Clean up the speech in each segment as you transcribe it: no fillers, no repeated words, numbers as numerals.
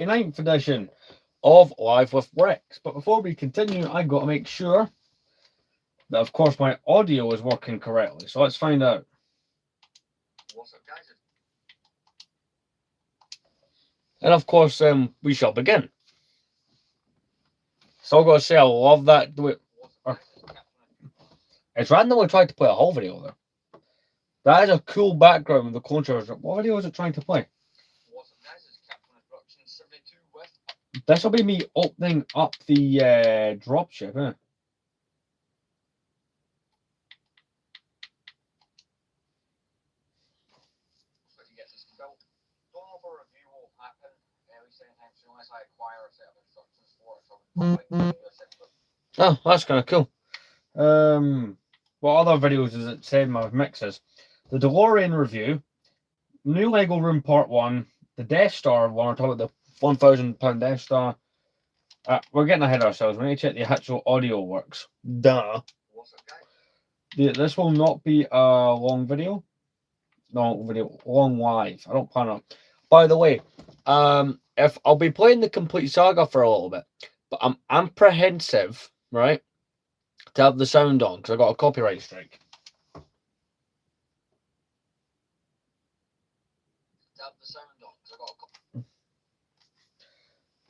29th edition of Live with Rex. But before we continue, I got to make sure that, of course, my audio is working correctly. So let's find out. What's up, guys? And of course, we shall begin. So I've got to say, I love that. It's randomly tried to play a whole video there. That is a cool background with the controls. What video is it trying to play? What's up, guys? It's Captain Introduction 72 with. This will be me opening up the dropship, eh? So to get this built, don't know if a review will happen, at least anytime soon, unless I acquire a set of instructions for it. So Oh, that's kind of cool. What other videos does it say in my mixes? The DeLorean review, New Lego Room Part 1, the Death Star one, we're talking about the £1,000 Death Star. We're getting ahead of ourselves. We need to check the actual audio works. Duh. What's up, guys? This will not be a long video. Long live. I don't plan on. By the way, if I'll be playing the complete saga for a little bit, but I'm apprehensive, right, to have the sound on because I got a copyright strike.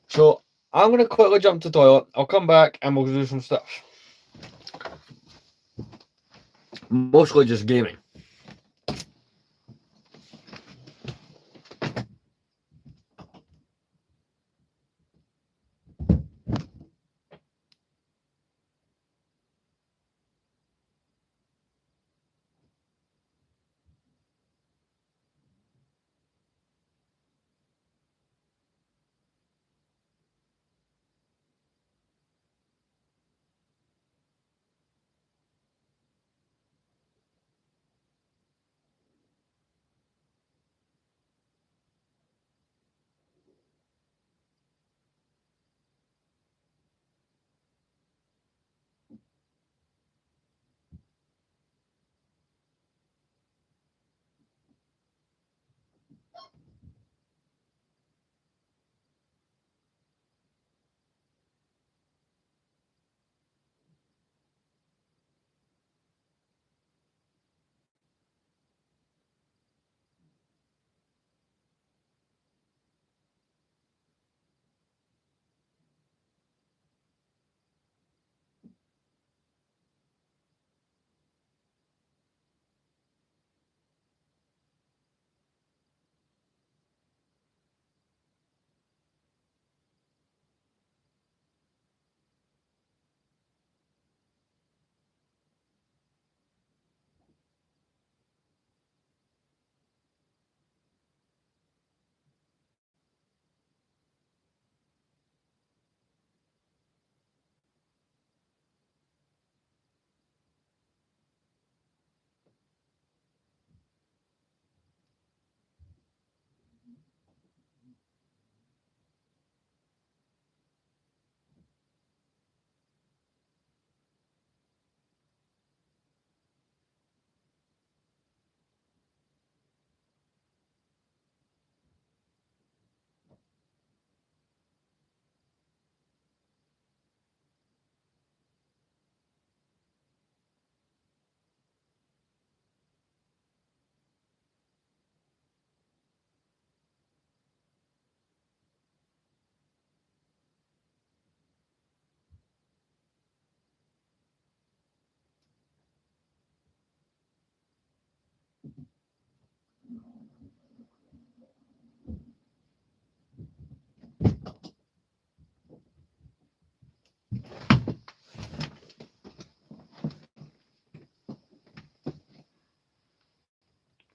So I'm gonna quickly jump to the toilet. I'll come back and we'll do some stuff. Mostly just gaming.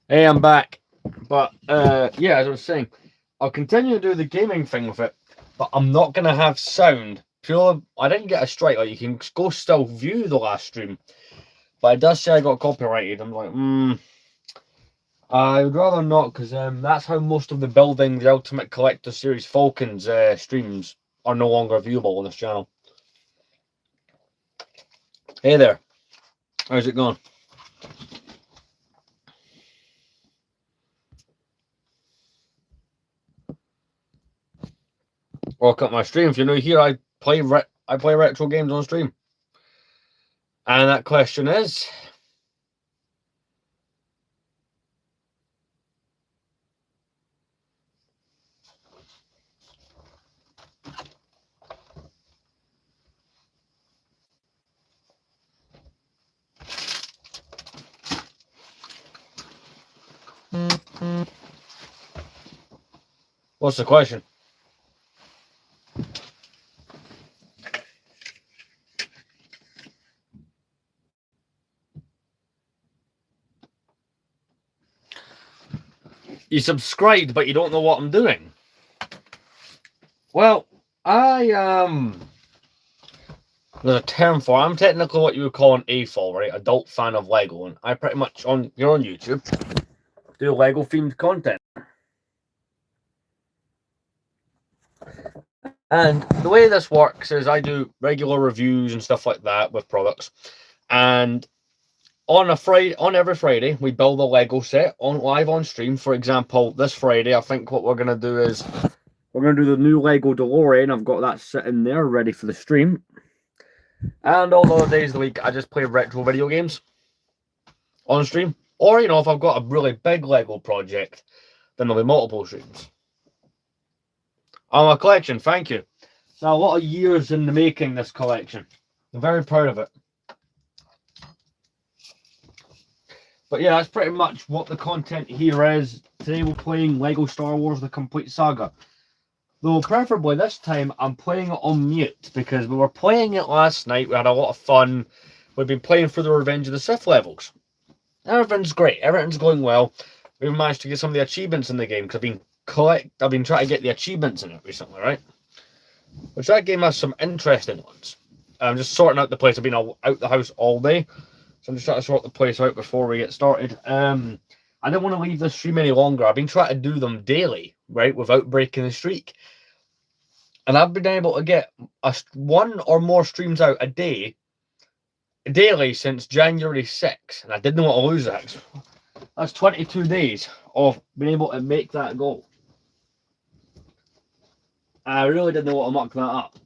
Hey, I'm back. But yeah, as I was saying, I'll continue to do the gaming thing with it, but I'm not gonna have sound. Pure, I didn't get a strike. Like you can go still view the last stream, but it does say I got copyrighted. I'm like, I would rather not because that's how most of the building the Ultimate Collector Series Falcons streams are no longer viewable on this channel. Hey there, how's it going? Welcome to my stream. If you're new here, I play retro games on stream. And that question is, what's the question? You subscribed, but you don't know what I'm doing. Well, there's a term for it. I'm technically what you would call an AFOL, right? Adult fan of Lego, and I pretty much you're on YouTube, do Lego themed content. And the way this works is I do regular reviews and stuff like that with products, and on every Friday, we build a Lego set live on stream. For example, this Friday, I think what we're gonna do is we're gonna do the new Lego DeLorean. I've got that sitting there ready for the stream. And all the other days of the week, I just play retro video games on stream. Or if I've got a really big Lego project, then there'll be multiple streams. My collection, thank you. So a lot of years in the making, this collection. I'm very proud of it. But yeah, that's pretty much what the content here is. Today we're playing Lego Star Wars The Complete Saga. Though preferably this time I'm playing it on mute because we were playing it last night. We had a lot of fun. We've been playing through the Revenge of the Sith levels. Everything's great. Everything's going well. We've managed to get some of the achievements in the game because I've been trying to get the achievements in it recently, right? Which that game has some interesting ones. I'm just sorting out the place. I've been out the house all day. So I'm just trying to sort the place out before we get started. I don't want to leave this stream any longer. I've been trying to do them daily, right, without breaking the streak. And I've been able to get one or more streams out a day, daily, since January 6th. And I didn't want to lose that. That's 22 days of being able to make that goal. I really didn't want to muck that up.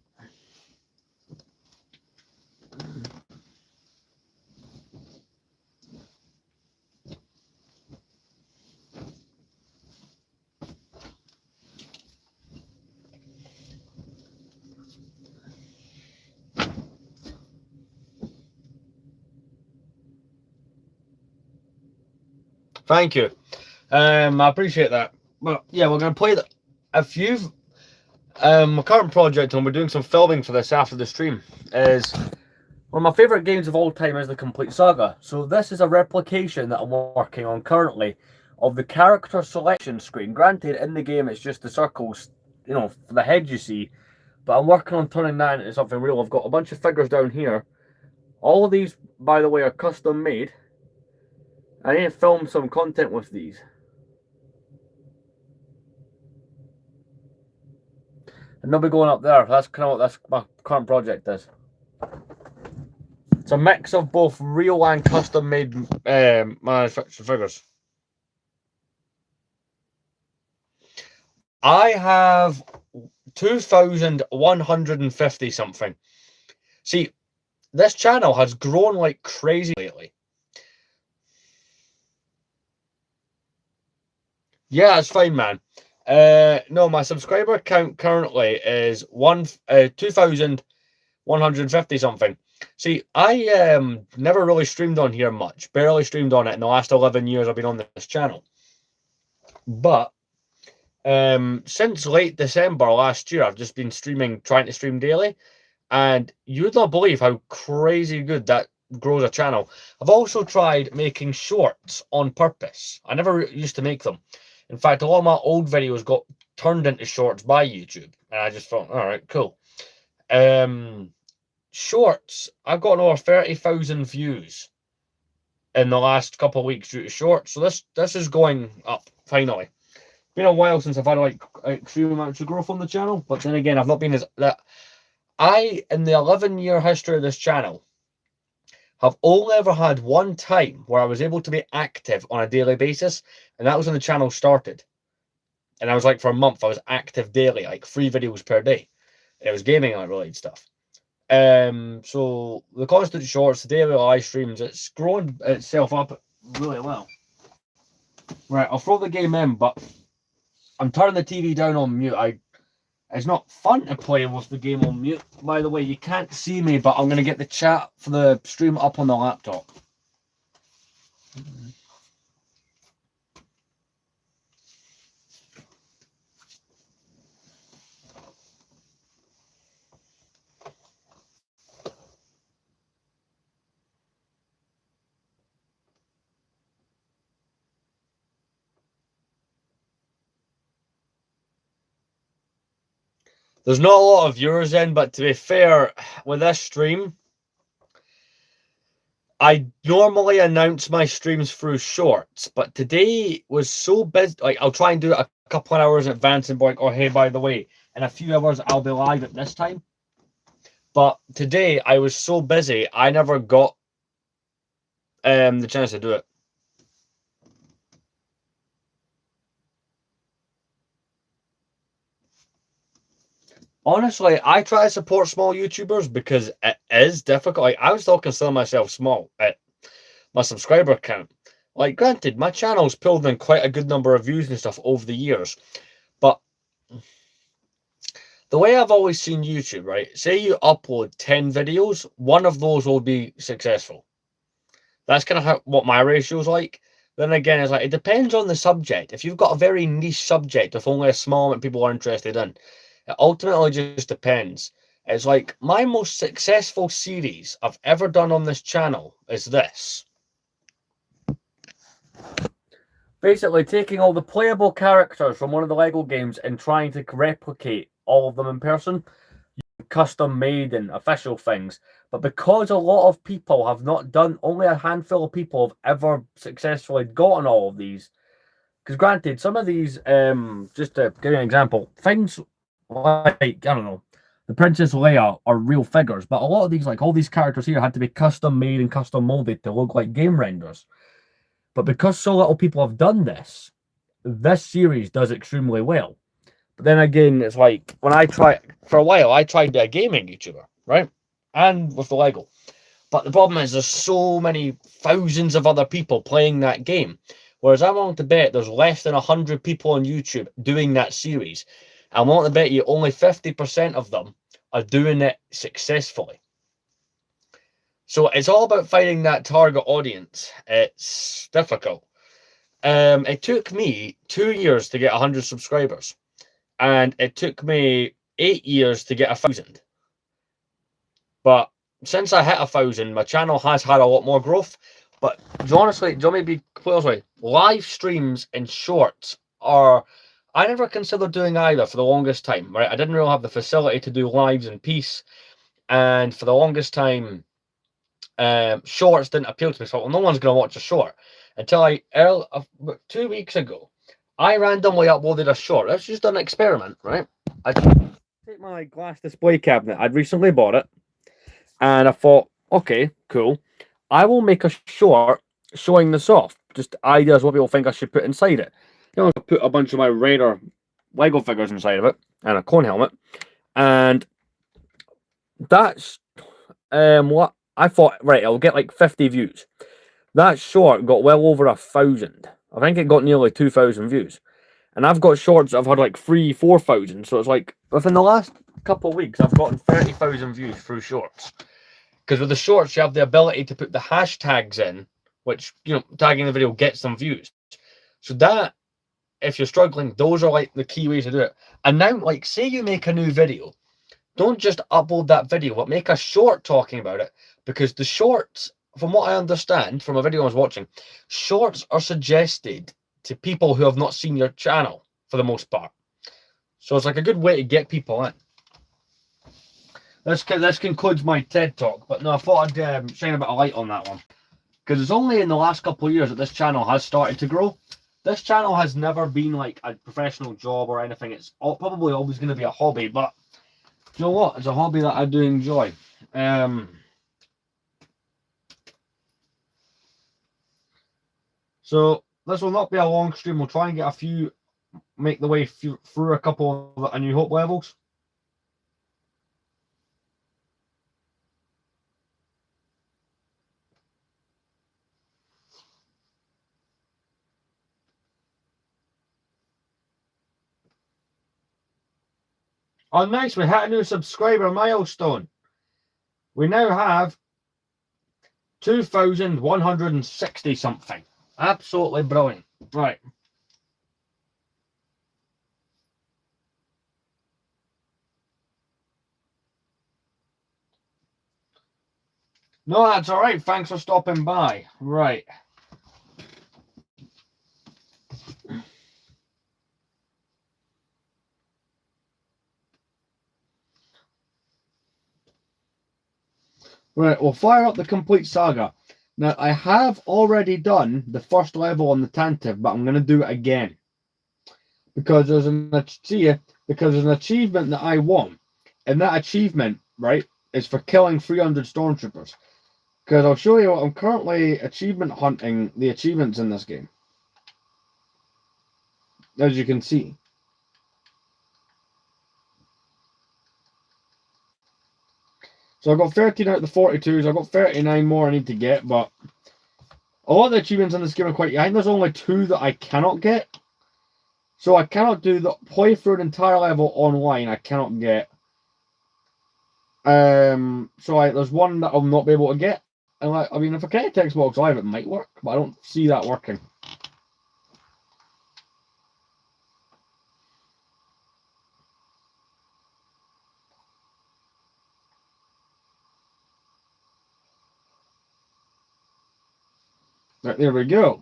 Thank you. I appreciate that. But yeah, we're going to play my current project, and we're doing some filming for this after the stream, is one of my favourite games of all time is The Complete Saga. So this is a replication that I'm working on currently of the character selection screen. Granted, in the game it's just the circles, for the head you see, but I'm working on turning that into something real. I've got a bunch of figures down here. All of these, by the way, are custom made. I need to film some content with these. And they'll be going up there. That's kind of what my current project is. It's a mix of both real and custom made manufactured figures. I have 2,150 something. See, this channel has grown like crazy lately. Yeah, it's fine, man. No, my subscriber count currently is 2,150 something. See, I never really streamed on here much. Barely streamed on it in the last 11 years I've been on this channel. But since late December last year, I've just been trying to stream daily. And you would not believe how crazy good that grows a channel. I've also tried making shorts on purpose. I never used to make them. In fact, a lot of my old videos got turned into shorts by YouTube. And I just thought, all right, cool. Shorts, I've got over 30,000 views in the last couple of weeks due to shorts. So this is going up, finally. Been a while since I've had like extreme amounts of growth on the channel. But then again, I've not been as... in the 11-year history of this channel, have only ever had one time where I was able to be active on a daily basis, and that was when the channel started. And I was like, for a month, I was active daily, like 3 videos per day. It was gaming related stuff. So the constant shorts, the daily live streams, it's grown itself up really well. Right, I'll throw the game in, but I'm turning the TV down on mute. It's not fun to play with the game on mute. By the way, you can't see me, but I'm going to get the chat for the stream up on the laptop. There's not a lot of viewers in, but to be fair, with this stream, I normally announce my streams through shorts, but today was so busy. Like, I'll try and do it a couple of hours in advance and be like, oh, hey, by the way, in a few hours, I'll be live at this time. But today, I was so busy, I never got the chance to do it. Honestly, I try to support small YouTubers because it is difficult. Like, I was still considering myself small at my subscriber count. Like, granted, my channel's pulled in quite a good number of views and stuff over the years, but the way I've always seen YouTube, right? Say you upload 10 videos, one of those will be successful. That's kind of what my ratio's like. Then again, it's like, it depends on the subject. If you've got a very niche subject, if only a small amount of people are interested in, it ultimately just depends. It's like, my most successful series I've ever done on this channel is this. Basically, taking all the playable characters from one of the Lego games and trying to replicate all of them in person, custom made and official things. But because a lot of people have not done, only a handful of people have ever successfully gotten all of these. Because granted, some of these, just to give you an example, things like, I don't know, the Princess Leia are real figures, but a lot of these, like all these characters here, had to be custom made and custom molded to look like game renders. But because so little people have done this, this series does extremely well. But then again, it's like, when I tried, for a while, I tried to be a gaming YouTuber, right? And with the Lego. But the problem is there's so many thousands of other people playing that game. Whereas I'm willing to bet there's less than 100 people on YouTube doing that series. I'm willing to bet you only 50% of them are doing it successfully. So it's all about finding that target audience. It's difficult. It took me 2 years to get 100 subscribers. And it took me 8 years to get 1,000. But since I hit 1,000, my channel has had a lot more growth. But honestly, do you want me to be clear? Live streams and shorts are, I never considered doing either for the longest time, right? I didn't really have the facility to do lives in peace. And for the longest time, shorts didn't appeal to me. So, well, no one's going to watch a short. Until 2 weeks ago, I randomly uploaded a short. Let's just an experiment, right? I take my glass display cabinet. I'd recently bought it. And I thought, okay, cool. I will make a short showing this off. Just ideas what people think I should put inside it. You know, I put a bunch of my Raider Lego figures inside of it and a cone helmet. And that's what I thought, right, I'll get like 50 views. That short got well over 1,000. I think it got nearly 2,000 views. And I've got shorts I've had like 3,000, 4,000. So it's like, within the last couple of weeks, I've gotten 30,000 views through shorts. Because with the shorts, you have the ability to put the hashtags in, which, you know, tagging the video gets some views. So that, if you're struggling, those are like the key ways to do it. And now, like, say you make a new video. Don't just upload that video, but make a short talking about it. Because the shorts, from what I understand from a video I was watching, shorts are suggested to people who have not seen your channel for the most part. So it's like a good way to get people in. This concludes my TED Talk, but no, I thought I'd shine a bit of light on that one. Because it's only in the last couple of years that this channel has started to grow. This channel has never been like a professional job or anything. It's probably always going to be a hobby, but you know what? It's a hobby that I do enjoy. So this will not be a long stream. We'll try and get a few make the way through a couple of A New Hope levels. Oh, nice. We hit a new subscriber milestone. We now have 2,160 something. Absolutely brilliant. Right. No, that's all right. Thanks for stopping by. Right. Right, we'll fire up the complete saga. Now, I have already done the first level on the Tantive, but I'm going to do it again. Because there's an achievement that I want. And that achievement, right, is for killing 300 stormtroopers. Because I'll show you what I'm currently achievement hunting the achievements in this game. As you can see. So I've got 13 out of the 42s. I've got 39 more I need to get, but a lot of the achievements in this game are quite... I think there's only 2 that I cannot get. So I cannot play through an entire level online. I cannot get. There's one that I'll not be able to get. And I mean, if I get a Xbox Live, it might work, but I don't see that working. Right, there we go.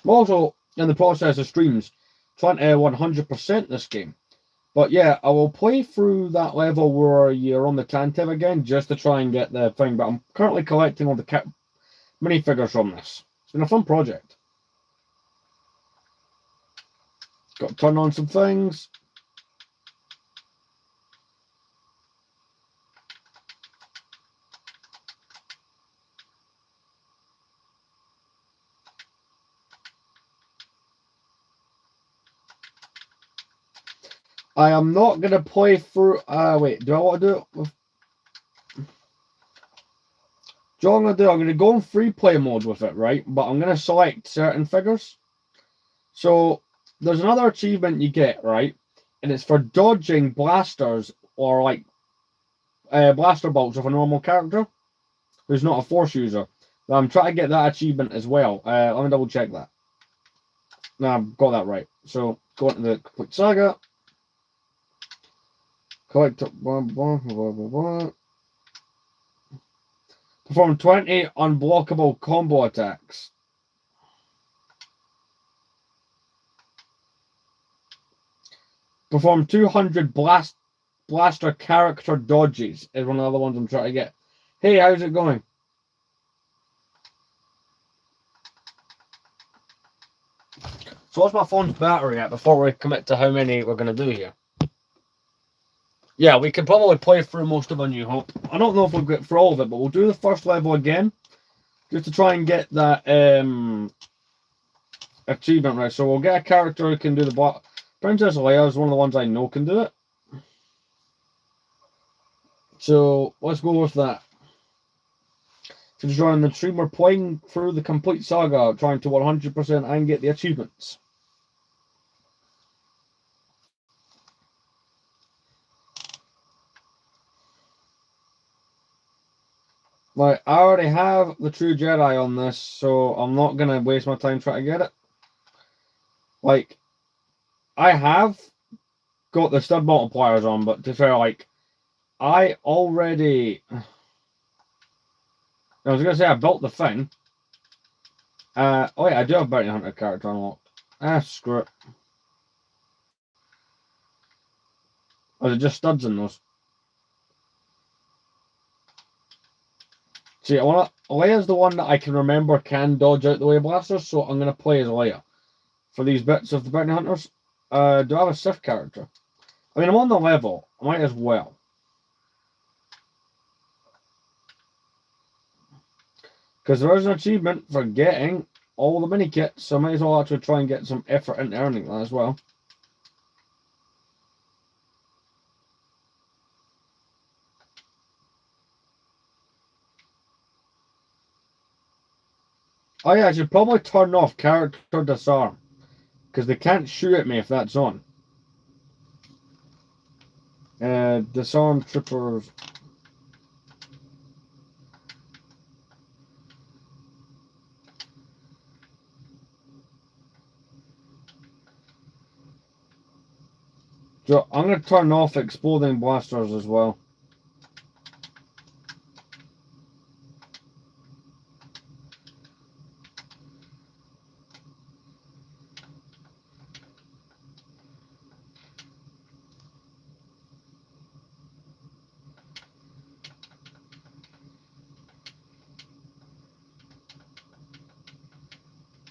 I'm also in the process of streams trying to 100% this game. But yeah, I will play through that level where you're on the Tantive again just to try and get the thing. But I'm currently collecting all the minifigures from this. It's been a fun project. Got to turn on some things. I am not going to play through... wait, do I want to do it with... So what I'm going to do, I'm going to go in free play mode with it, right? But I'm going to select certain figures. So there's another achievement you get, right? And it's for dodging blasters or like blaster bolts of a normal character who's not a force user. But I'm trying to get that achievement as well. Let me double check that. No, I've got that right. So go into the complete saga. Collect blah, blah, blah, blah, blah. Perform 20 unblockable combo attacks. Perform 200 blaster character dodges is one of the other ones I'm trying to get. Hey, how's it going? So what's my phone's battery at before we commit to how many we're going to do here? Yeah, we can probably play through most of A New Hope. I don't know if we'll get through all of it, but we'll do the first level again just to try and get that achievement right. So we'll get a character who can do the block. Princess Leia is one of the ones I know can do it. So let's go with that. To join the stream, we're playing through the complete saga, trying to 100% and get the achievements. Like, I already have the True Jedi on this, so I'm not going to waste my time trying to get it. Like, I have got the stud multipliers on, but to be fair, like, I already... I was going to say I built the thing. Oh yeah, I do have Bounty Hunter character unlocked. Screw it. Or is it just studs in those? See, Leia's the one that I can remember can dodge out the way of blasters, so I'm going to play as Leia. For these bits of the Bounty Hunters. Do I have a Sith character? I mean, I'm on the level. I might as well. Because there is an achievement for getting all the mini kits, so I might as well actually try and get some effort into earning that as well. Oh yeah, I should probably turn off character disarm, because they can't shoot at me if that's on. Disarm troopers. So I'm going to turn off exploding blasters as well.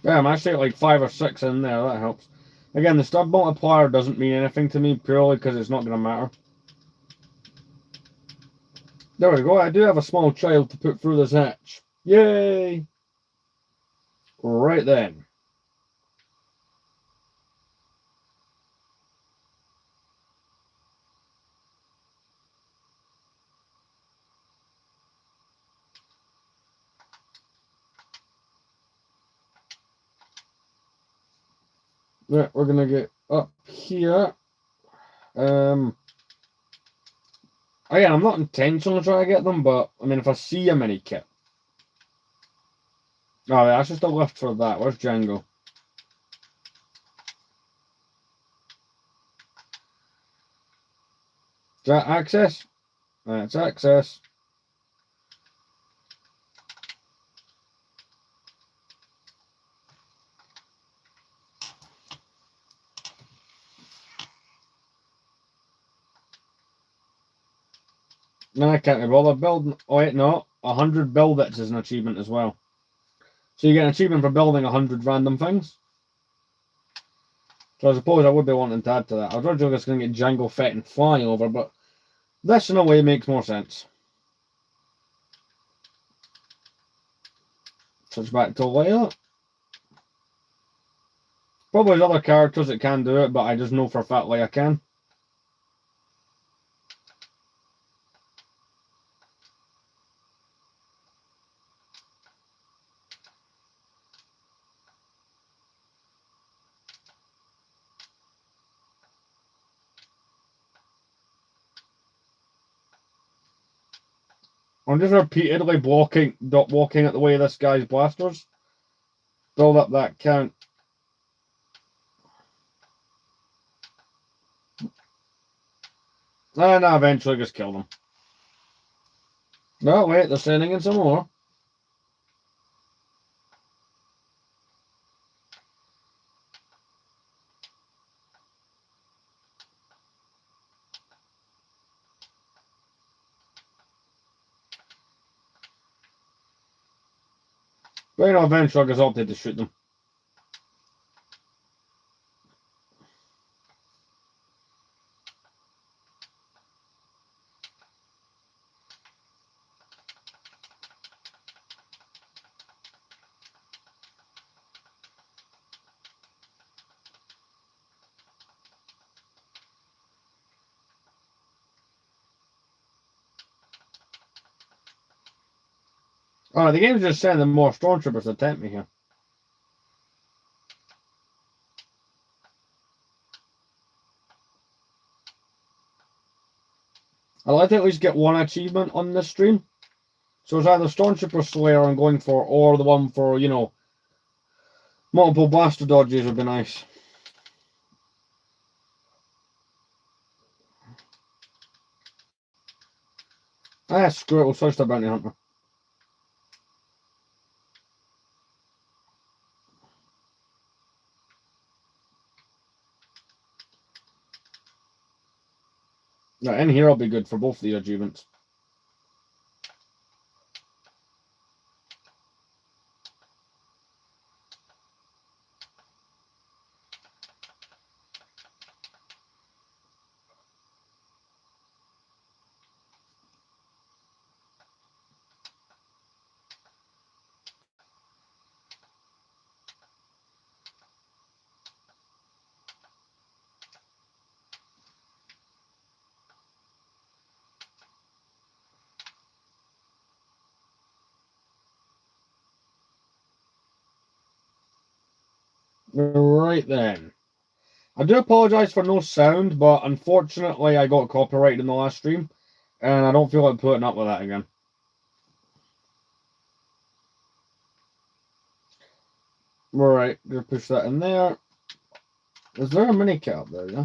Yeah, I'm actually at like 5 or 6 in there, that helps. Again, the stud multiplier doesn't mean anything to me purely because it's not going to matter. There we go, I do have a small child to put through this hatch. Yay! Right then. Right, we're going to get up here. Again, I'm not intentionally trying to get them, but I mean, if I see a mini kit. Oh, that's just a lift for that. Where's Django? Is that access? That's access. No, I can't be bothered building. Oh, wait, no. 100 build it is an achievement as well. So you get an achievement for building 100 random things. So I suppose I would be wanting to add to that. I was originally just going to get Django Fett and fly over, but this in a way makes more sense. Switch back to Leia. Probably there's other characters that can do it, but I just know for a fact Leia can. I'm just repeatedly walking at the way of this guy's blasters. Build up that count. And I eventually just kill them. No, wait, they're sending in some more. But you know, eventually I just opted to shoot them. Alright, the game's just sending more stormtroopers to tempt me here. I'd like to at least get one achievement on this stream. So it's either Stormtrooper Slayer I'm going for, or the one for, you know, multiple blaster dodges would be nice. Ah, screw it, we'll switch to Bounty Hunter. Yeah, in here I'll be good for both these achievements. Right then. I do apologise for no sound, but unfortunately I got copyrighted in the last stream, and I don't feel like putting up with that again. Right, gonna push that in there. Is there a mini kit up there, yeah?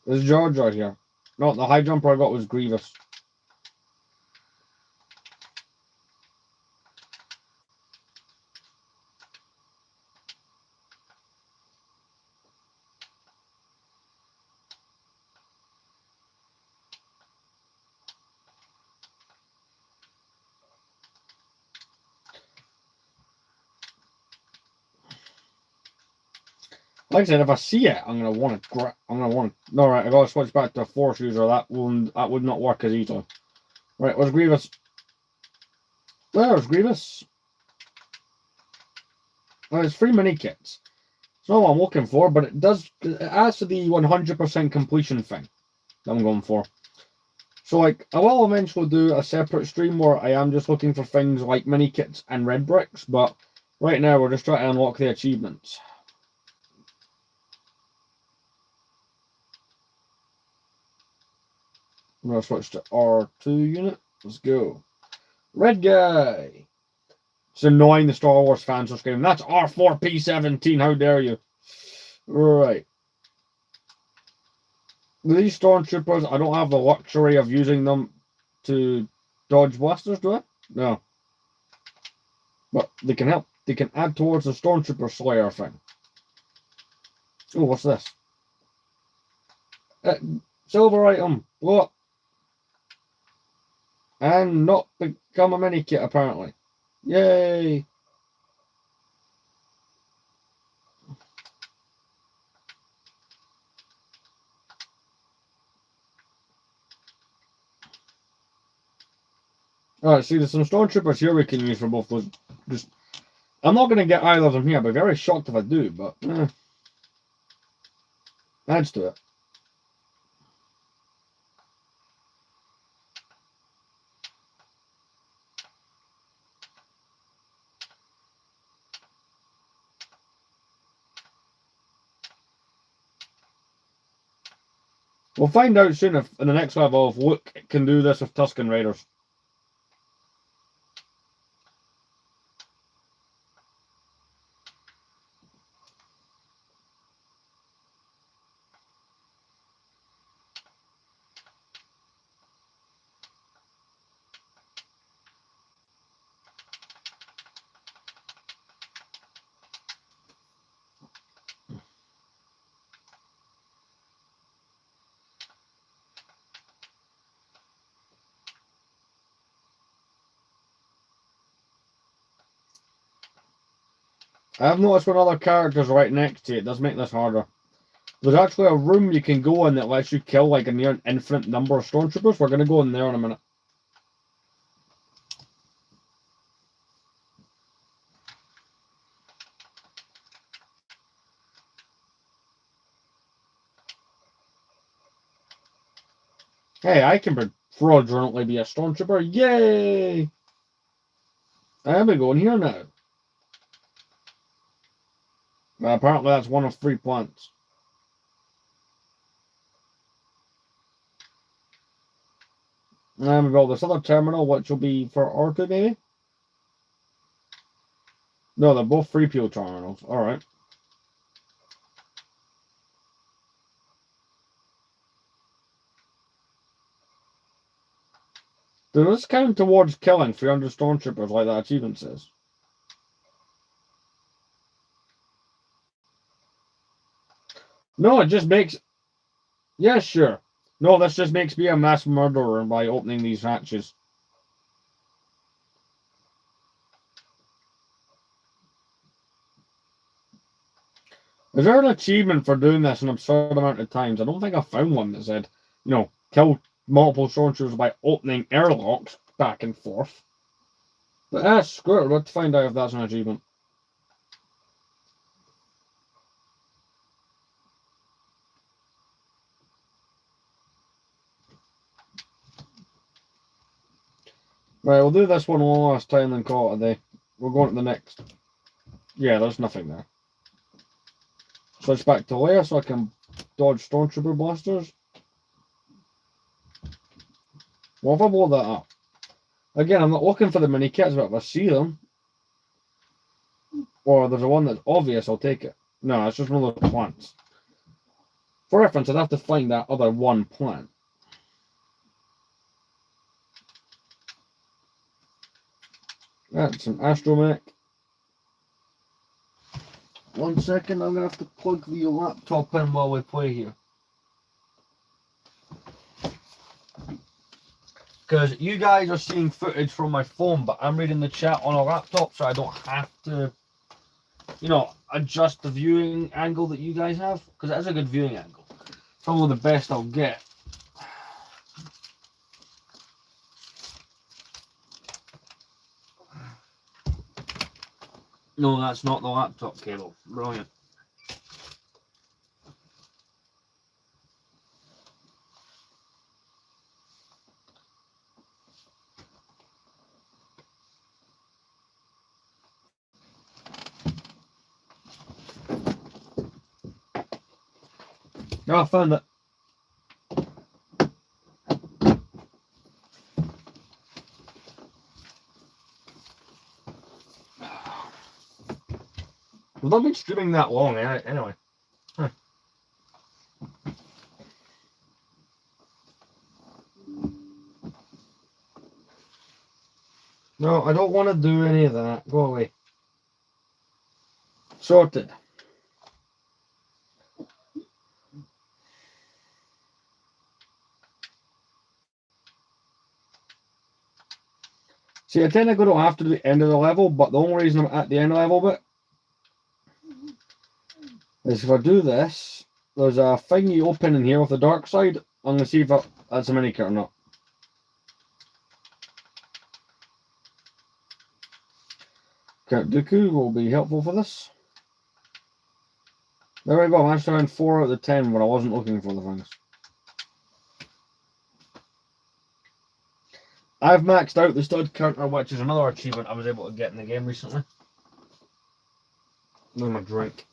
There's George right here. No, the high jumper I got was Grievous. Like I said, if I see it, I'm gonna want to. No, right, I gotta switch back to a force user. That would not work as easily. Right, where's Grievous? There's Grievous. Well, it's 3 mini kits. It's not what I'm looking for, but it adds to the 100% completion thing that I'm going for. So, like, I will eventually do a separate stream where I am just looking for things like mini kits and red bricks, but right now we're just trying to unlock the achievements. I'm going to switch to R2 unit. Let's go. Red guy. It's annoying the Star Wars fans are screaming, that's R4P17, how dare you. Right. These stormtroopers, I don't have the luxury of using them to dodge blasters, do I? No. But they can help. They can add towards the stormtrooper slayer thing. Oh, what's this? Silver item. What? And not become a mini kit, apparently. Yay! Alright, see, there's some stormtroopers here we can use for both those. Just, I'm not going to get either of them here. I'll be very shocked if I do, but adds to it. We'll find out soon if in the next level if Luke can do this with Tusken Raiders. I've noticed when other characters are right next to it, it does make this harder. There's actually a room you can go in that lets you kill like a near infinite number of stormtroopers. We're going to go in there in a minute. Hey, I can fraudulently be a stormtrooper. Yay! I'm going to go in here now. Apparently that's one of 3 plants. And we've got this other terminal, which will be for R2, maybe? No, they're both 3PO terminals. Alright. Does this count towards killing 300 stormtroopers like that achievement says? No, it just makes... Yeah, sure. No, this just makes me a mass murderer by opening these hatches. Is there an achievement for doing this an absurd amount of times? I don't think I found one that said, you know, kill multiple stormtroopers by opening airlocks back and forth. But screw it, let's find out if that's an achievement. Right, we'll do this one last time and call it a day. we're going to the next. Yeah, there's nothing there. Switch back to Leia so I can dodge Stormtrooper blasters. What if I blow that up? Again, I'm not looking for the mini kits, but if I see them, or there's a one that's obvious, I'll take it. No, it's just one of those plants. For reference, I'd have to find that other one plant. That's an astromech. 1 second, I'm going to have to plug the laptop in while we play here. Because you guys are seeing footage from my phone, but I'm reading the chat on a laptop, so I don't have to, you know, adjust the viewing angle that you guys have. Because it is a good viewing angle. Probably the best I'll get. No, that's not the laptop cable. Brilliant. Oh, I found it. We've not been streaming that long, anyway. Huh. No, I don't want to do any of that. Go away. Sorted. See, I technically don't have to do the end of the level, but the only reason I'm at the end of the level bit is if I do this, there's a thing you open in here with the dark side. I'm going to see if that's a mini kit or not. Count Dooku will be helpful for this. There we go, I managed to find 4 out of the 10 when I wasn't looking for the things. I've maxed out the stud counter, which is another achievement I was able to get in the game recently. Look at my drink.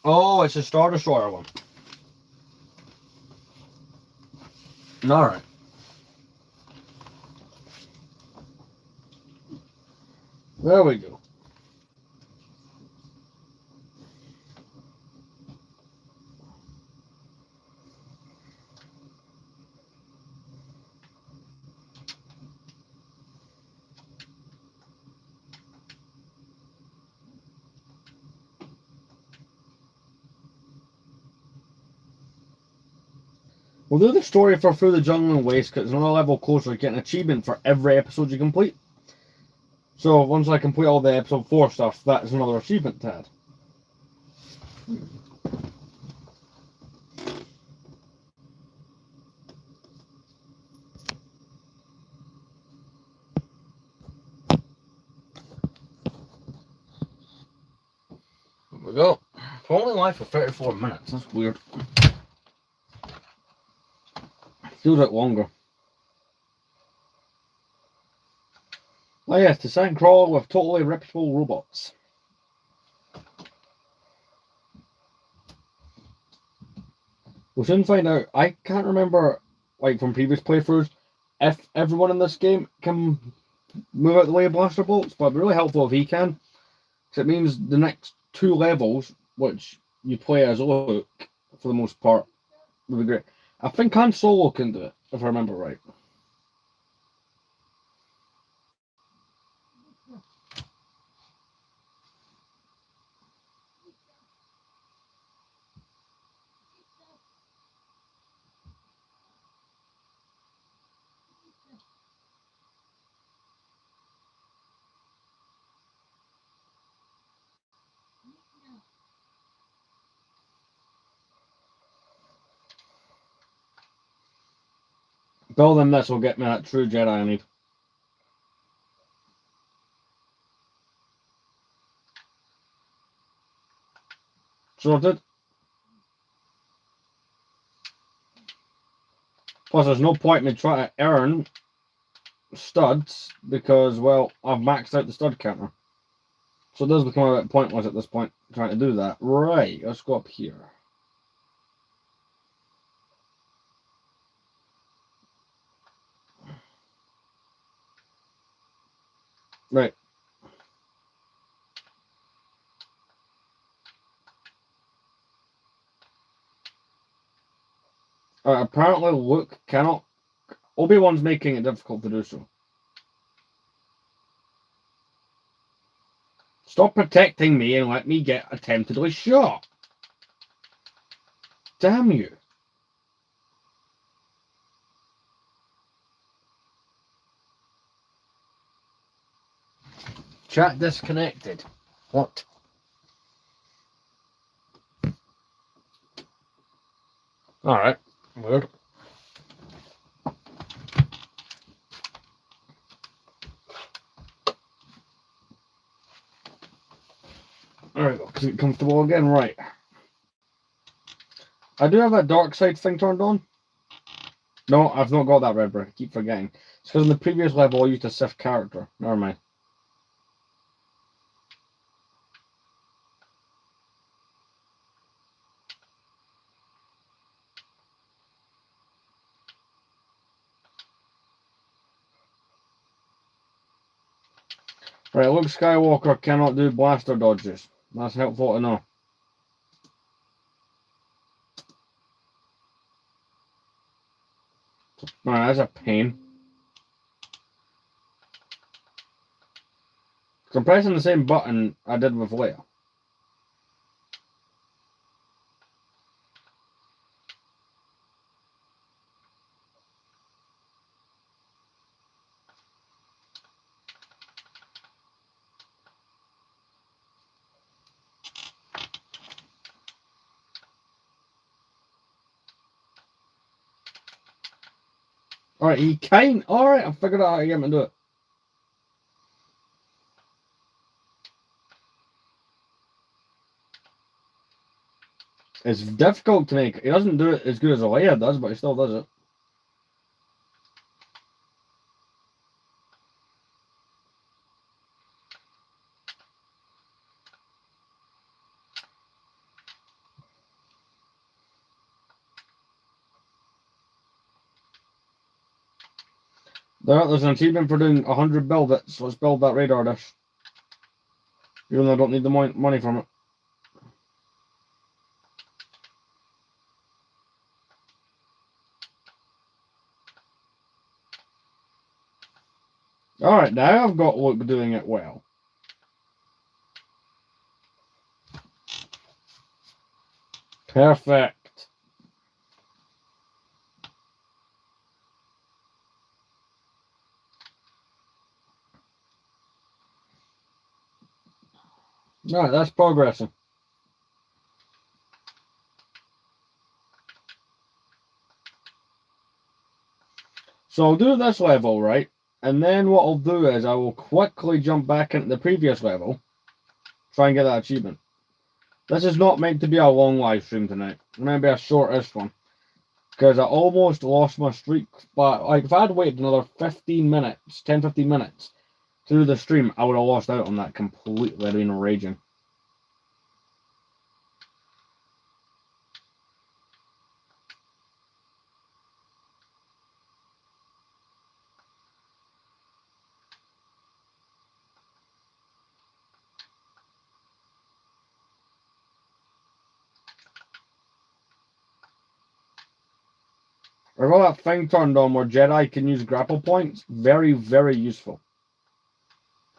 Oh, it's a Star Destroyer one. Alright. There we go. We'll do the story for Through the Jungle and Waste because it's another level closer to getting an achievement for every episode you complete. So once I complete all the episode 4 stuff, that is another achievement to add. There we go. We're only live for 34 minutes. That's weird. Feels like longer. Oh yes, the Sandcrawler with totally reputable robots. We'll soon find out. I can't remember, like from previous playthroughs, if everyone in this game can move out the way of blaster bolts, but it'd be really helpful if he can. Because it means the next 2 levels, which you play as Luke, for the most part, would be great. I think Han Solo can do it, if I remember right. Building this will get me that true Jedi I need. Sorted. Plus, there's no point in me trying to earn studs because, well, I've maxed out the stud counter. So it does become a bit pointless at this point trying to do that. Right, let's go up here. Right. Apparently Luke cannot... Obi-Wan's making it difficult to do so. Stop protecting me and let me get attemptedly shot. Damn you. Chat disconnected. What? Alright. Weird. There we go. Get comfortable again. Right. I do have that dark side thing turned on. No, I've not got that red brick. I keep forgetting. It's because in the previous level I used a Sith character. Never mind. Right, Luke Skywalker cannot do blaster dodges. That's helpful to know. Alright, that's a pain. So I'm pressing the same button I did with Leia. Alright, he kind... Alright, I figured out how to get him to do it. It's difficult to make. He doesn't do it as good as Leia does, but he still does it. There's an achievement for doing 100 build it, so let's build that radar dish. Even though I don't need the money from it. Alright, now I've got Luke doing it well. Perfect. Alright, that's progressing. So I'll do this level, right? And then what I'll do is I will quickly jump back into the previous level. Try and get that achievement. This is not meant to be a long live stream tonight. It's meant to be a shortest one. Because I almost lost my streak. But like, if I had waited another 15 minutes, 10-15 minutes to do the stream, I would have lost out on that completely. I'd been raging. I got that thing turned on where Jedi can use grapple points. Very, very useful.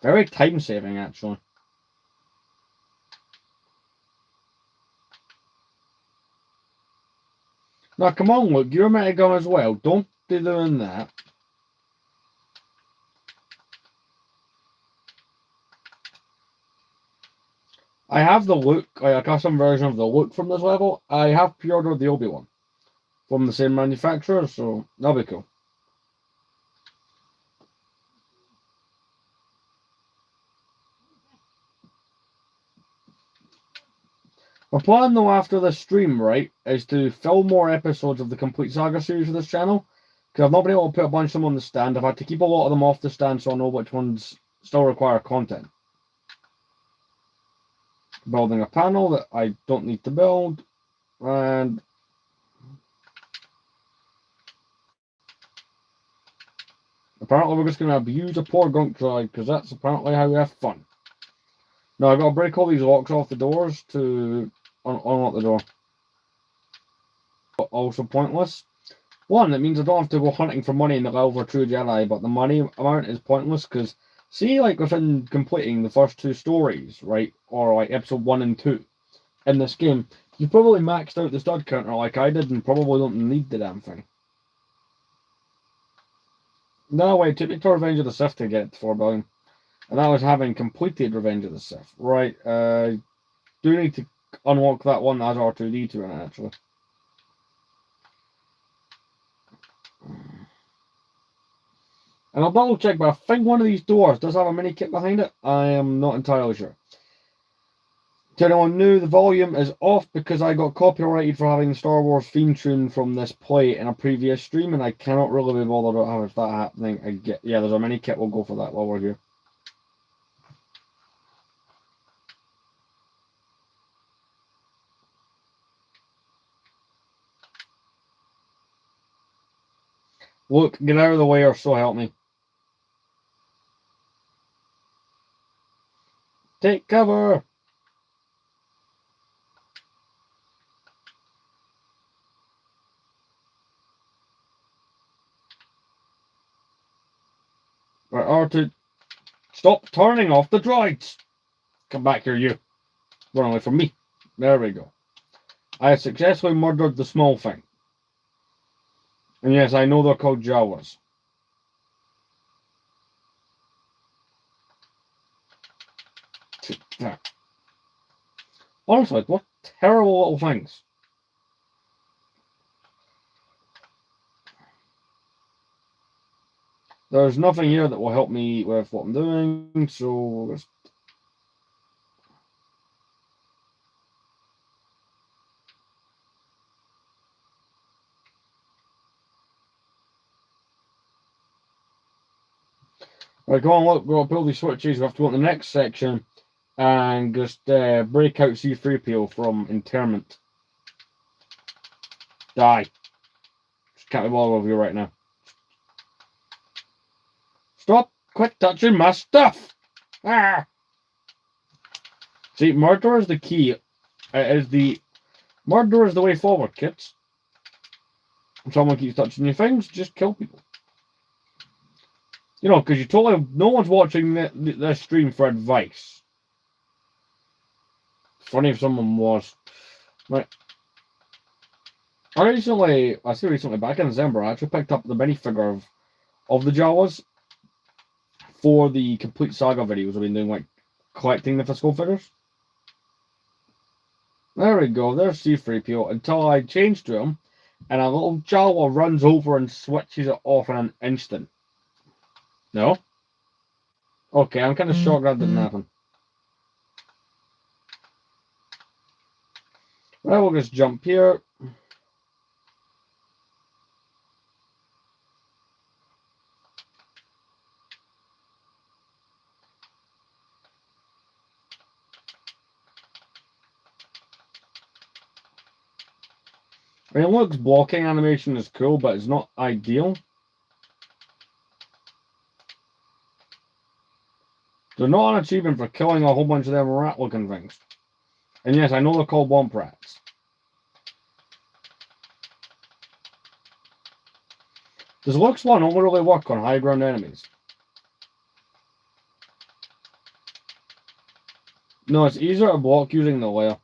Very time saving, actually. Now, come on, look, you're meant to go as well. Don't be doing that. I have the look, like a custom version of the look from this level. I have pre-ordered the Obi-Wan from the same manufacturer, so that'll be cool. My plan though after this stream, right, is to film more episodes of the Complete Saga series for this channel. Because I've not been able to put a bunch of them on the stand. I've had to keep a lot of them off the stand so I know which ones still require content. Building a panel that I don't need to build. And apparently we're just going to abuse a poor gunk drive because that's apparently how we have fun. Now I've got to break all these locks off the doors to unlock the door. But also pointless. One, it means I don't have to go hunting for money in the level for True Jedi, but the money amount is pointless because, see, like within completing the first two stories, right, or like episode 1 and 2 in this game, you probably maxed out the stud counter like I did and probably don't need the damn thing. No way, it took me to Revenge of the Sith to get to 4 billion. And that was having completed Revenge of the Sith. Right, do need to unlock that one as R2D2 in it, actually. And I'll double check, but I think one of these doors does have a mini kit behind it. I am not entirely sure. To anyone new, the volume is off because I got copyrighted for having the Star Wars theme tune from this play in a previous stream, and I cannot really be bothered with that happening. Yeah, there's a mini kit. We'll go for that while we're here. Look, get out of the way or so help me. Take cover! Right, R2, stop turning off the droids! Come back here, you. Run away from me. There we go. I have successfully murdered the small thing. And yes, I know they're called Jawas. Honestly, what terrible little things. There's nothing here that will help me with what I'm doing, so we'll just... Right, go on, look, go pull these switches. We have to go to the next section and just break out C-3PO from interment. Die. Just can't be bothered with you right now. Stop! Quit touching my stuff! Ah! See, murder is the key. Murder is the way forward, kids. If someone keeps touching your things, just kill people. You know, because you totally... No one's watching this stream for advice. Funny if someone was. Right. I say recently, back in December, I actually picked up the minifigure of the Jawas for the Complete Saga videos I've been doing, like, collecting the physical figures. There we go, there's C-3PO, until I change to him, and a little Jawa runs over and switches it off in an instant. No? Okay, I'm kind of shocked that didn't happen. Right, we'll just jump here. I mean, looks blocking animation is cool, but it's not ideal. They're not an achievement for killing a whole bunch of them rat-looking things. And yes, I know they're called womp rats. Does Lux 1 only really work on high ground enemies? No, it's easier to block using the layer.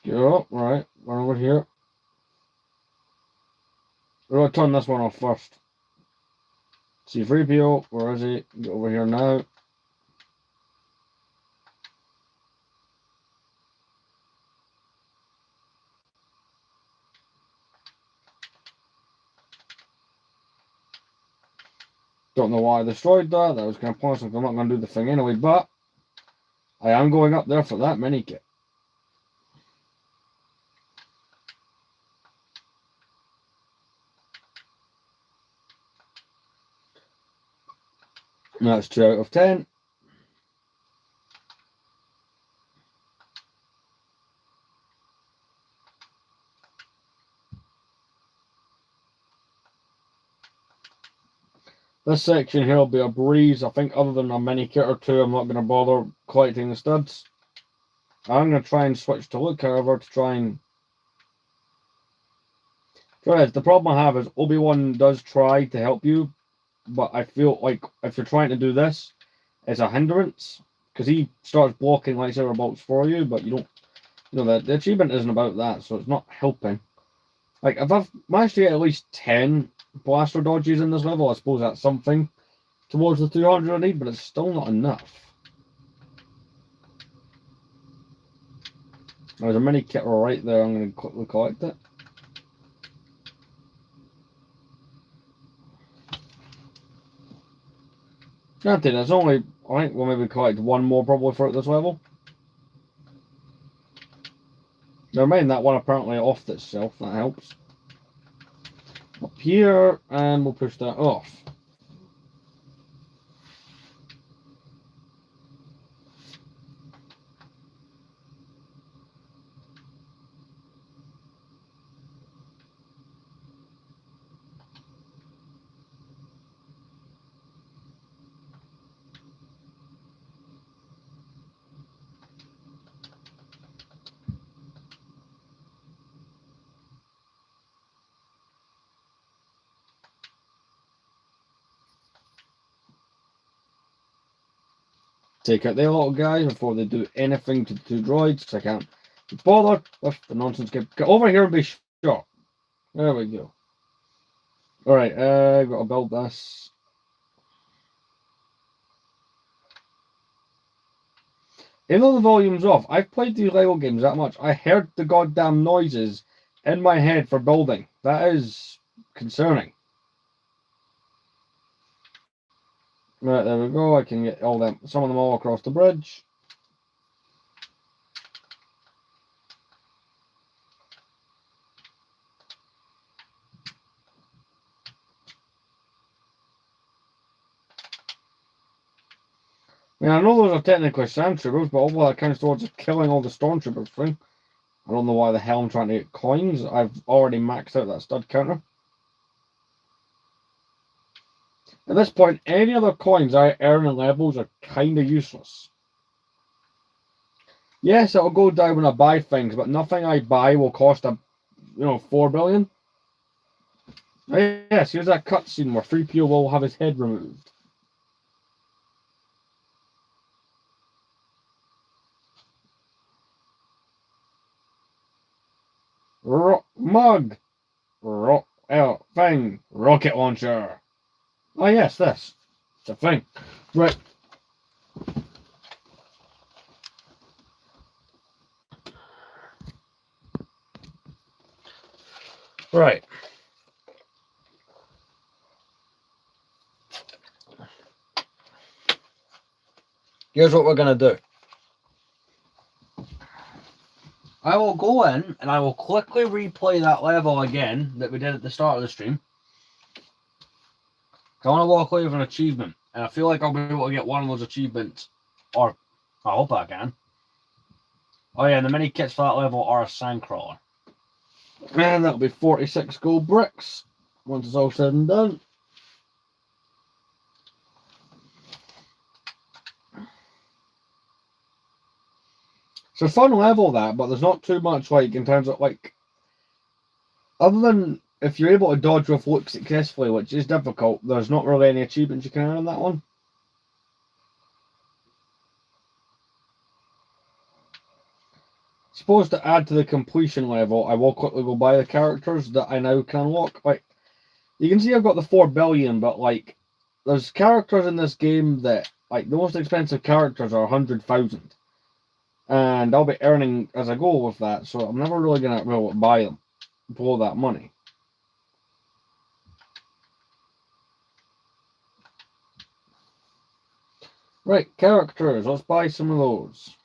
Get up, right, run over here. We're going to turn this one off first. C-3PO, where is he? Get over here now. Don't know why I destroyed that. That was kind of pointless. I'm not going to do the thing anyway, but I am going up there for that mini kit. And that's 2 out of 10. This section here will be a breeze. I think other than a mini kit or two, I'm not going to bother collecting the studs. I'm going to try and switch to Luke, however, to try and... The problem I have is Obi-Wan does try to help you, but I feel like if you're trying to do this, it's a hindrance, because he starts blocking lightsaber bolts for you, but you don't... You know, the achievement isn't about that, so it's not helping. Like, if I've managed to get at least 10 blaster dodges in this level, I suppose that's something towards the 200 I need, but it's still not enough. There's a mini kit right there. I'm going to quickly collect it. Granted, it's only... I think we'll maybe collect one more probably for this level. Never mind, that one apparently off itself. That helps. Up here, and we'll push that off. Take out the little guys before they do anything to the 2 droids, because I can't be bothered with the nonsense. Get over here and be shot. There we go. Alright, gotta build this. Even though the volume's off, I've played these Lego games that much. I heard the goddamn noises in my head for building. That is concerning. Right, there we go. I can get all them, some of them all across the bridge. I mean, I know those are technically sandtroopers, but all that counts towards killing all the stormtroopers thing. I don't know why the hell I'm trying to get coins. I've already maxed out that stud counter. At this point, any other coins I earn in levels are kind of useless. Yes, it'll go down when I buy things, but nothing I buy will cost 4 billion. Yes, here's that cutscene where 3PO will have his head removed. Mug! Thing! Rocket launcher! Oh yes, this. It's a thing. Right. Right. Here's what we're going to do. I will go in and I will quickly replay that level again that we did at the start of the stream. I want to walk away with an achievement, and I feel like I'll be able to get one of those achievements, or I hope I can. Oh yeah, and the mini kits for that level are a sandcrawler. And that'll be 46 gold bricks once it's all said and done. It's a fun level, that, but there's not too much like in terms of like, other than if you're able to dodge with Luke successfully, which is difficult, there's not really any achievements you can earn on that one. Suppose to add to the completion level, I will quickly go buy the characters that I now can unlock. Like, you can see I've got the 4 billion, but like, there's characters in this game that, like, the most expensive characters are 100,000. And I'll be earning as I go with that, so I'm never really going to be able to buy them, blow that money. Right, characters. Let's buy some of those.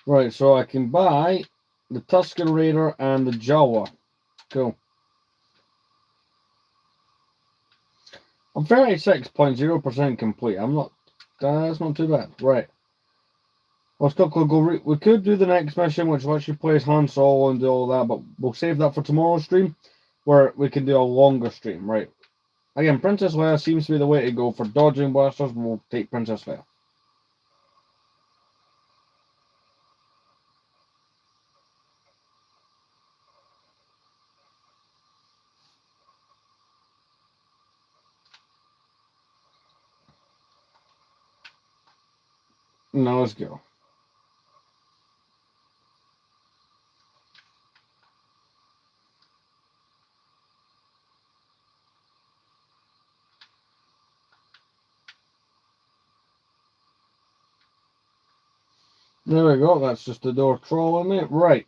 Right, so I can buy the Tusken Raider and the Jawa. Cool. I'm 36.0% complete. I'm not. That's not too bad. Right. Let's quickly go. We could do the next mission, which lets you play as Han Solo and do all that, but we'll save that for tomorrow's stream, where we can do a longer stream. Right. Again, Princess Leia seems to be the way to go for dodging blasters. We'll take Princess Leia. Now let's go. There we go. That's just the door trolling me. Right.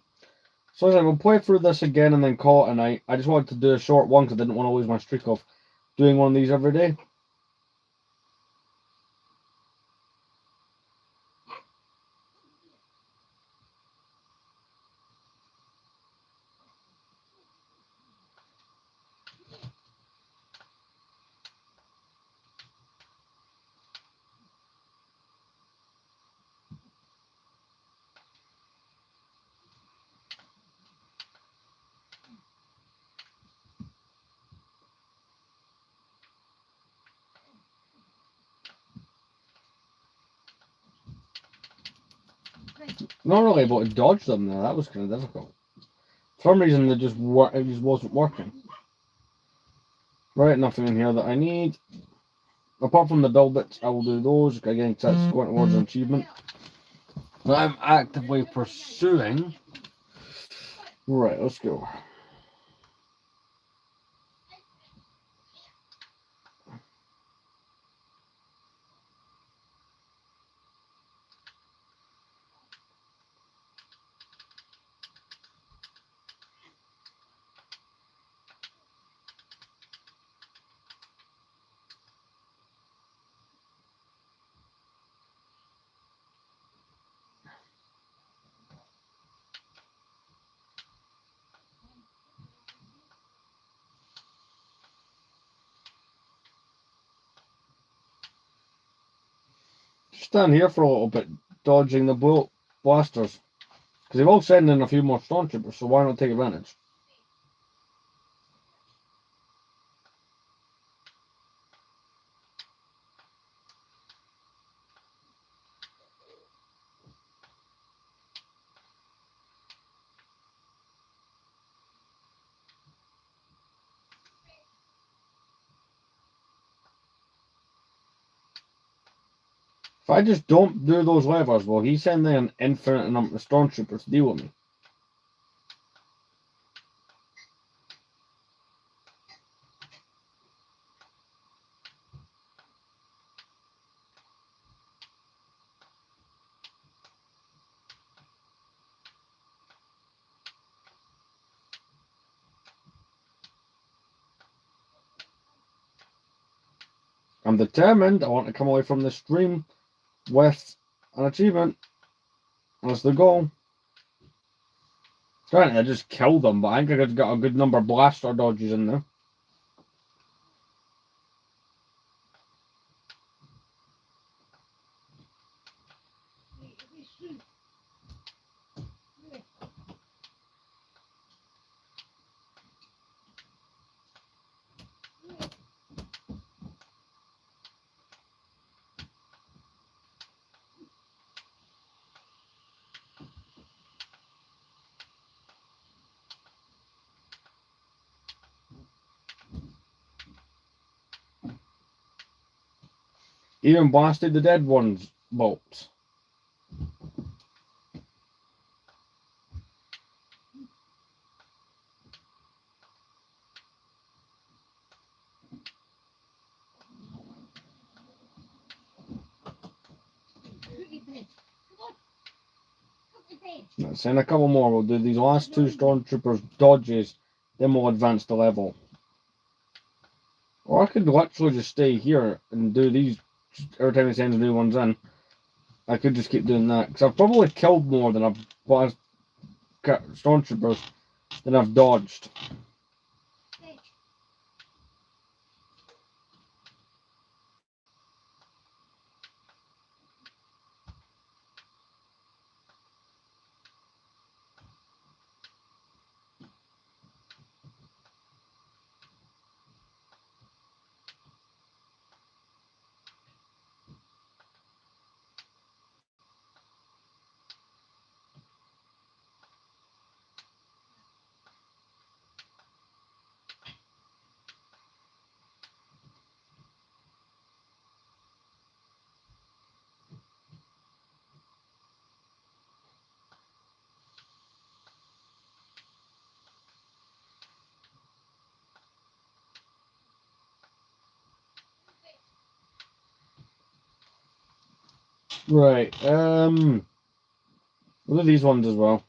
So we'll play through this again and then call it a night. I just wanted to do a short one because I didn't want to lose my streak of doing one of these every day. Not really able to dodge them now. That was kind of difficult. For some reason, it just wasn't working. Right, nothing in here that I need. Apart from the dull bits, I will do those. Again, because that's going towards an achievement that I'm actively pursuing. Right, let's go. Stand here for a little bit, dodging the blasters. Because they will send in a few more stormtroopers, so why not take advantage? If I just don't do those levers, well, he's sending an infinite number of stormtroopers to deal with me. I'm determined. I want to come away from this stream with an achievement. That's the goal. Granted, I just killed them, but I think I got a good number of blaster dodges in there. Even blasted the dead ones bolts. Let's send a couple more. We'll do these last two stormtroopers dodges, then we'll advance the level. Or I could literally just stay here and do these every time he sends new ones in. I could just keep doing that because I've probably killed more than I've stormtroopers than I've dodged. Right. We'll do these ones as well.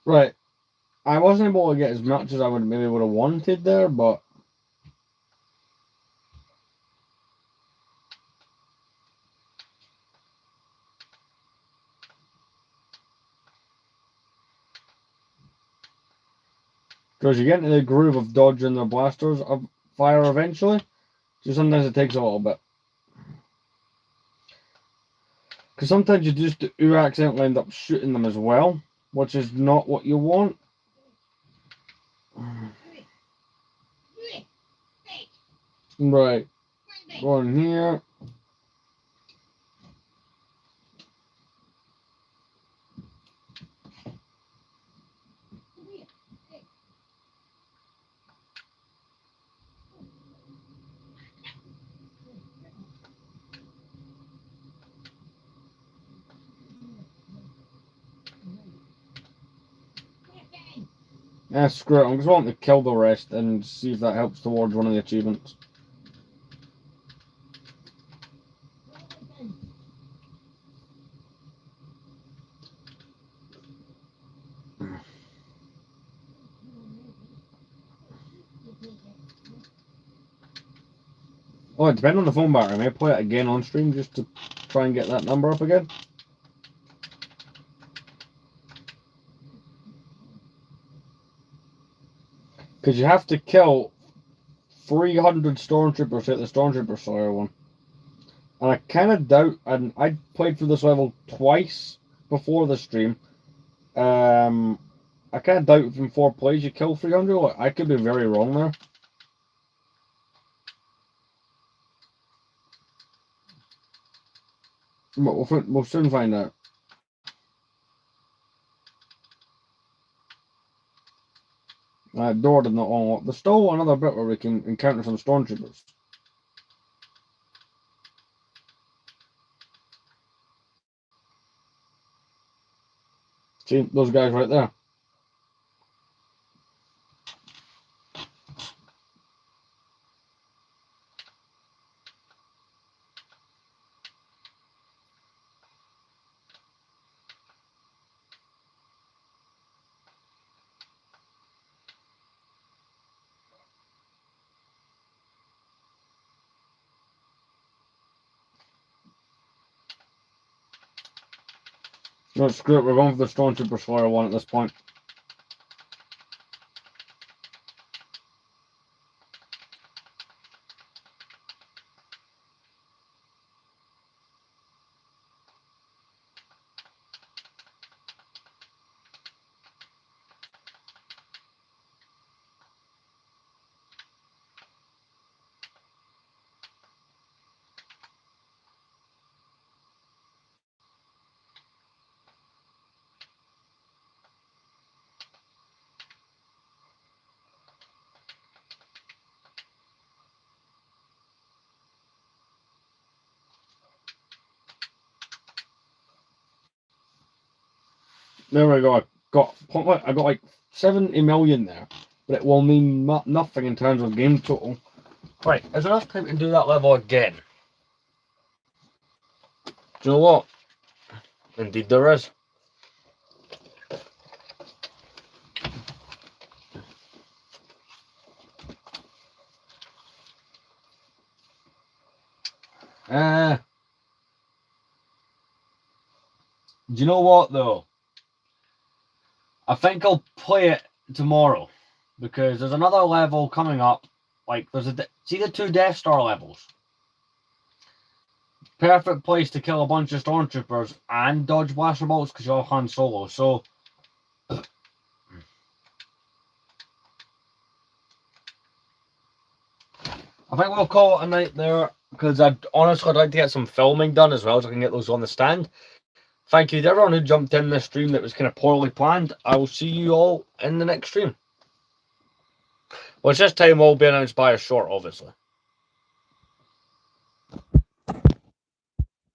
Right. I wasn't able to get as much as I would maybe would have wanted there, but because you get into the groove of dodging the blasters of fire eventually, so sometimes it takes a little bit. Because sometimes you accidentally end up shooting them as well, which is not what you want. Right. Go in here. Yeah, screw it. I'm just wanting to kill the rest and see if that helps towards one of the achievements. Oh, it depends on the phone battery. I may play it again on stream just to try and get that number up again. Because you have to kill 300 stormtroopers to hit the stormtrooper slayer one. And I kind of doubt, and I played through this level twice before the stream. I kind of doubt if in 4 plays you kill 300. Like, I could be very wrong there. But we'll soon find out. That door did not unlock. There's still another bit where we can encounter some stormtroopers. See those guys right there? No, screw it. We're going for the stormtrooper slayer one at this point. There we go. I got like 70 million there, but it will mean nothing in terms of game total. Right, there's enough time to do that level again. Do you know what? Indeed there is. Do you know what though? I think I'll play it tomorrow because there's another level coming up. Like see the 2 Death Star levels. Perfect place to kill a bunch of stormtroopers and dodge blaster bolts because you're Han Solo. So I think we'll call it a night there because I'd like to get some filming done as well so I can get those on the stand. Thank you to everyone who jumped in this stream that was kind of poorly planned. I will see you all in the next stream. Which this time will be announced by a short, obviously.